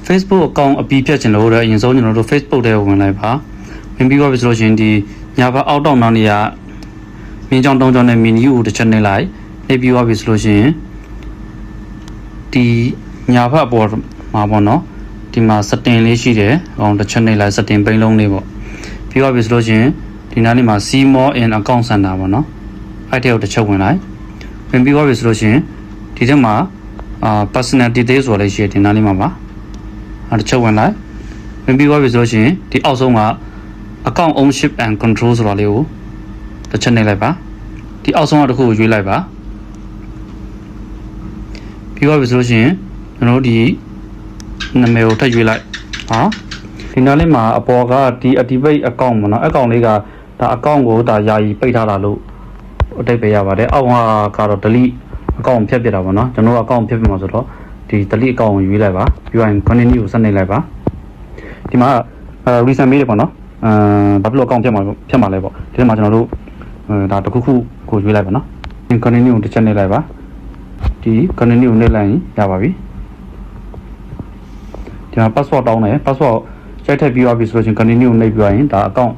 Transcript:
Facebook account အပြီးဖြတ်ချင်လို့တဲ့အရင်ဆုံးကျွန်တော်တို့ Facebook ထဲဝင်လိုက်ပါဝင်ပြီးတော့ပြီဆိုလို့ရှိရင်ဒီညာဘက်အောက်တောင်နောက်နေရမြင်းချောင်းတောင်းချောင်းနဲ့ menu ကိုတစ်ချက်နှိပ်လိုက်နှိပ်ပြီးတော့ပြီဆိုလို့ရှိရင်ဒီညာဘက်အပေါ်မှာပေါ့နော်ဒီမှာ setting လေးရှိတယ်ဟောတစ်ချက်နှိပ်လိုက် setting ပိန်းလုံးလေးပေါ့ပြီးတော့ပြီဆိုလို့ရှိရင်ဒီနားလေးမှာ see more in account center ပေါ့နော်အဲ့တဲ့ကိုတစ်ချက်ဝင်လိုက်ဝင်ပြီးတော့ပြီဆိုလို့ရှိရင်ဒီထဲမှာpersonal details ဆိုလေးရှိတယ်ဒီနားလေးမှာပါတစ်ချက်ဝင်လိုက်ဝင်ပြီးတော့ပြီဆိုလို့ရှိရင်ဒီအောက်ဆုံးက account ownership and control ဆိုတာလေးကိုတစ်ချက်နှိပ်လိုက်ပါဒီအောက်ဆုံးကတစ်ခုကိုရွေးလိုက်ပါပြီးတော့ပြီဆိုလို့ရှိရင်ကျွန်တော်တို့ဒီနာမည်ကိုထပ်ရွေးလိုက်ဟာဒီနားလေးမှာအပေါ်ကဒီ activate account ပေါ့နော် account လေးကဒါ account ကိုဒါယာယီပိတ်ထားတာလို့အတိတ်ပဲရပါတယ်အောက်ကကတော့ delete account ဖြတ်ပြတာပေါ့နော်ကျွန်တော်တို့ account ဖြတ်ပြမှာဆိုတော့ဒီ delete account ကိုရွေးလိုက်ပါပြီးရင် continue ကိုဆက်နှိပ်လိုက်ပါဒီမှာrecent မေးတယ်ပေါ့နော်ဘာဖြစ်လို့ account ဖြတ်မှာလဲပေါ့ဒီထဲမှာကျွန်တော်တို့ဒါတစ်ခုခုကိုရွေးလိုက်ပါနော် continue ကိုတစ်ချက်နှိပ်လိုက်ပါဒီ continue ကိုနှိပ်လိုက်ရင်ရပါပြီဒီမှာ password တောင်းတယ် password ရိုက်ထည့်ပြီးသွားပြီဆိုလို့ရှိရင် continue ကိုနှိပ်ပြီးရင်ဒါ account